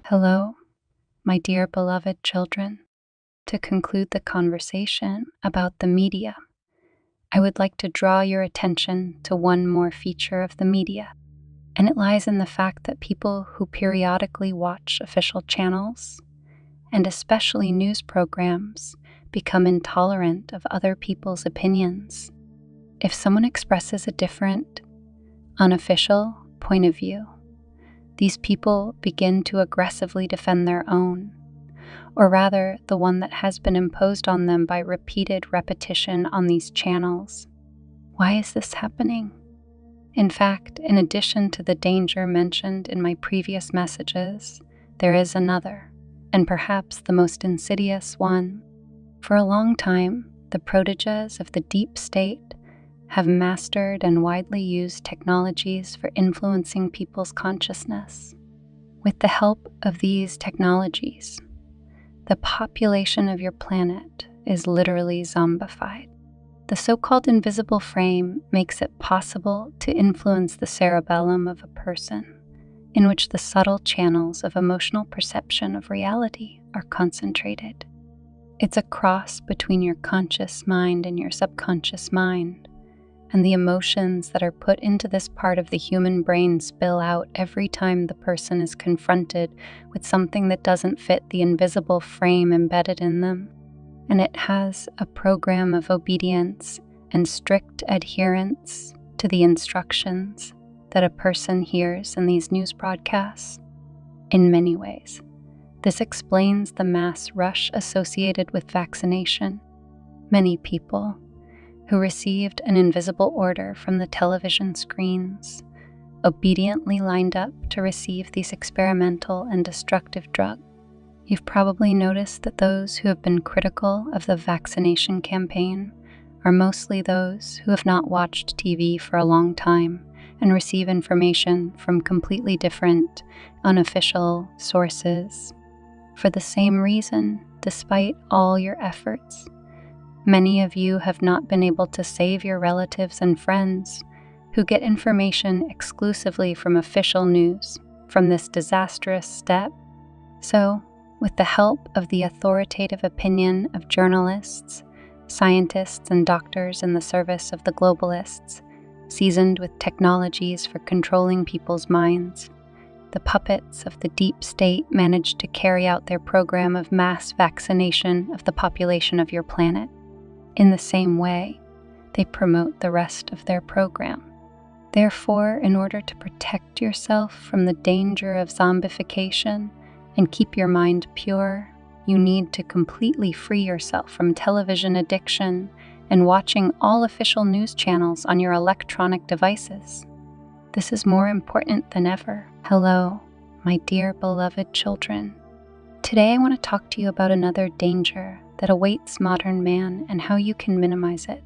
Hello, my dear beloved children. To conclude the conversation about the media, I would like to draw your attention to one more feature of the media, and it lies in the fact that people who periodically watch official channels, and especially news programs, become intolerant of other people's opinions. If someone expresses a different, unofficial point of view, these people begin to aggressively defend their own, or rather the one that has been imposed on them by repeated repetition on these channels. Why is this happening? In fact, in addition to the danger mentioned in my previous messages, there is another, and perhaps the most insidious one. For a long time, the proteges of the deep state have mastered and widely used technologies for influencing people's consciousness. With the help of these technologies, the population of your planet is literally zombified. The so-called invisible frame makes it possible to influence the cerebellum of a person, in which the subtle channels of emotional perception of reality are concentrated. It's a cross between your conscious mind and your subconscious mind, and the emotions that are put into this part of the human brain spill out every time the person is confronted with something that doesn't fit the invisible frame embedded in them. And it has a program of obedience and strict adherence to the instructions that a person hears in these news broadcasts. In many ways, this explains the mass rush associated with vaccination. Many people who received an invisible order from the television screens obediently lined up to receive these experimental and destructive drugs. You've probably noticed that those who have been critical of the vaccination campaign are mostly those who have not watched TV for a long time and receive information from completely different, unofficial sources. For the same reason, despite all your efforts, many of you have not been able to save your relatives and friends who get information exclusively from official news from this disastrous step. So, with the help of the authoritative opinion of journalists, scientists, and doctors in the service of the globalists, seasoned with technologies for controlling people's minds, the puppets of the deep state managed to carry out their program of mass vaccination of the population of your planet. In the same way, they promote the rest of their program. Therefore, in order to protect yourself from the danger of zombification and keep your mind pure, you need to completely free yourself from television addiction and watching all official news channels on your electronic devices. This is more important than ever. Hello, my dear beloved children. Today I want to talk to you about another danger that awaits modern man and how you can minimize it.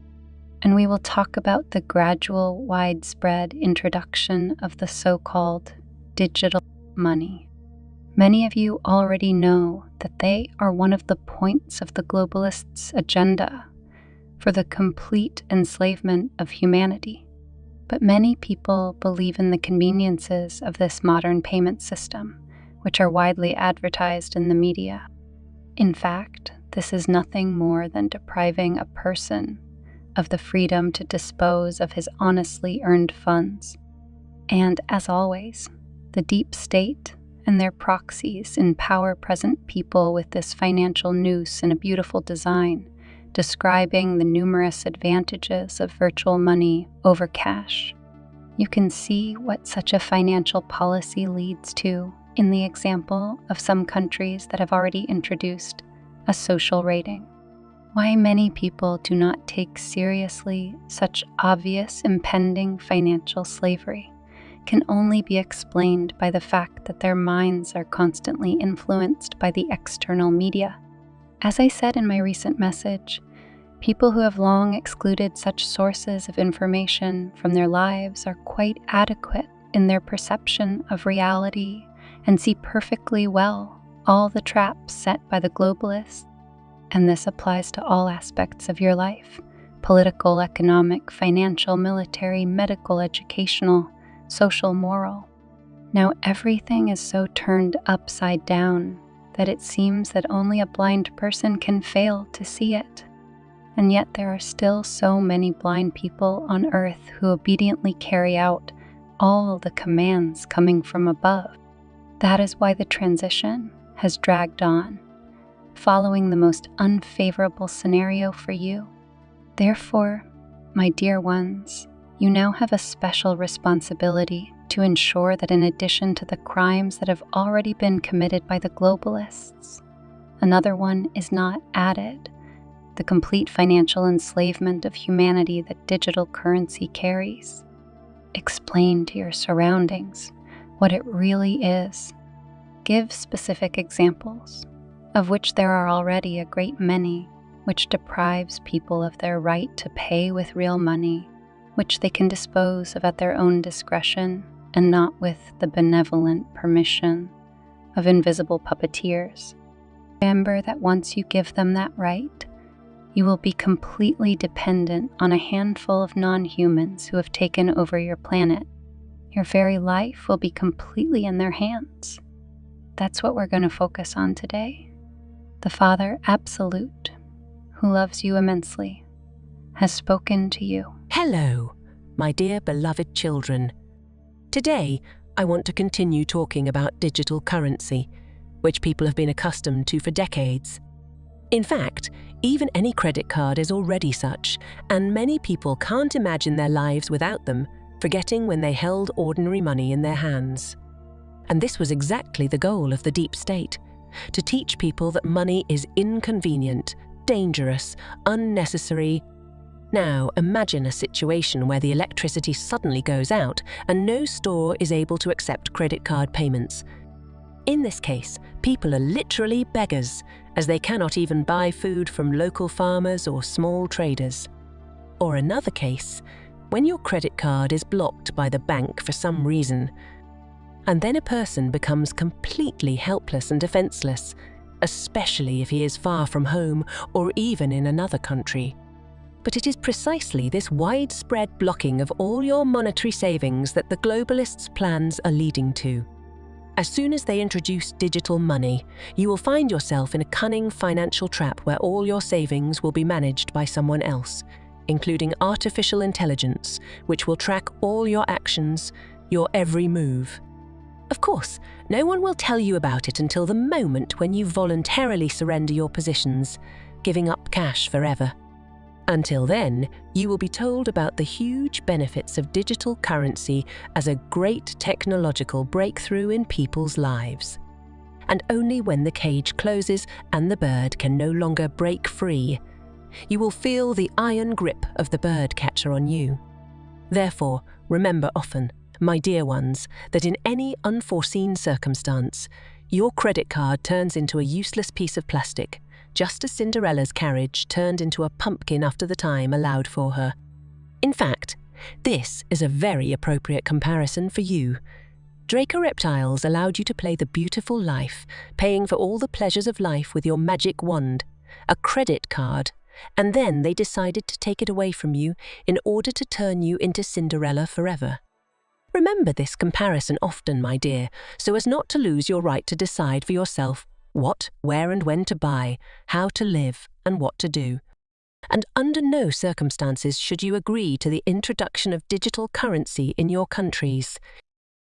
And we will talk about the gradual, widespread introduction of the so-called digital money. Many of you already know that they are one of the points of the globalists' agenda for the complete enslavement of humanity. But many people believe in the conveniences of this modern payment system, which are widely advertised in the media. In fact, this is nothing more than depriving a person of the freedom to dispose of his honestly earned funds. And as always, the deep state and their proxies empower present people with this financial noose in a beautiful design, describing the numerous advantages of virtual money over cash. You can see what such a financial policy leads to in the example of some countries that have already introduced a social rating. Why many people do not take seriously such obvious impending financial slavery can only be explained by the fact that their minds are constantly influenced by the external media. As I said in my recent message, people who have long excluded such sources of information from their lives are quite adequate in their perception of reality and see perfectly well all the traps set by the globalists. And this applies to all aspects of your life: political, economic, financial, military, medical, educational, social, moral. Now everything is so turned upside down that it seems that only a blind person can fail to see it. And yet there are still so many blind people on earth who obediently carry out all the commands coming from above. That is why the transition has dragged on, following the most unfavorable scenario for you. Therefore, my dear ones, you now have a special responsibility to ensure that in addition to the crimes that have already been committed by the globalists, another one is not added: the complete financial enslavement of humanity that digital currency carries. Explain to your surroundings what it really is. Give specific examples, of which there are already a great many, which deprives people of their right to pay with real money, which they can dispose of at their own discretion and not with the benevolent permission of invisible puppeteers. Remember that once you give them that right, you will be completely dependent on a handful of non-humans who have taken over your planet. Your very life will be completely in their hands. That's what we're going to focus on today. The Father Absolute, who loves you immensely, has spoken to you. Hello, my dear beloved children. Today, I want to continue talking about digital currency, which people have been accustomed to for decades. In fact, even any credit card is already such, and many people can't imagine their lives without them, forgetting when they held ordinary money in their hands. And this was exactly the goal of the deep state: to teach people that money is inconvenient, dangerous, unnecessary. Now, imagine a situation where the electricity suddenly goes out and no store is able to accept credit card payments. In this case, people are literally beggars, as they cannot even buy food from local farmers or small traders. Or another case, when your credit card is blocked by the bank for some reason, and then a person becomes completely helpless and defenseless, especially if he is far from home or even in another country. But it is precisely this widespread blocking of all your monetary savings that the globalists' plans are leading to. As soon as they introduce digital money, you will find yourself in a cunning financial trap where all your savings will be managed by someone else, including artificial intelligence, which will track all your actions, your every move. Of course, no one will tell you about it until the moment when you voluntarily surrender your positions, giving up cash forever. Until then, you will be told about the huge benefits of digital currency as a great technological breakthrough in people's lives. And only when the cage closes and the bird can no longer break free, you will feel the iron grip of the bird catcher on you. Therefore, remember often, my dear ones, that in any unforeseen circumstance, your credit card turns into a useless piece of plastic, just as Cinderella's carriage turned into a pumpkin after the time allowed for her. In fact, this is a very appropriate comparison for you. Draco Reptiles allowed you to play the beautiful life, paying for all the pleasures of life with your magic wand, a credit card, and then they decided to take it away from you in order to turn you into Cinderella forever. Remember this comparison often, my dear, so as not to lose your right to decide for yourself what, where and when to buy, how to live, and what to do. And under no circumstances should you agree to the introduction of digital currency in your countries.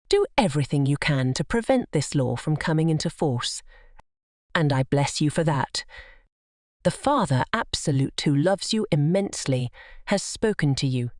Do everything you can to prevent this law from coming into force. And I bless you for that. The Father Absolute, who loves you immensely, has spoken to you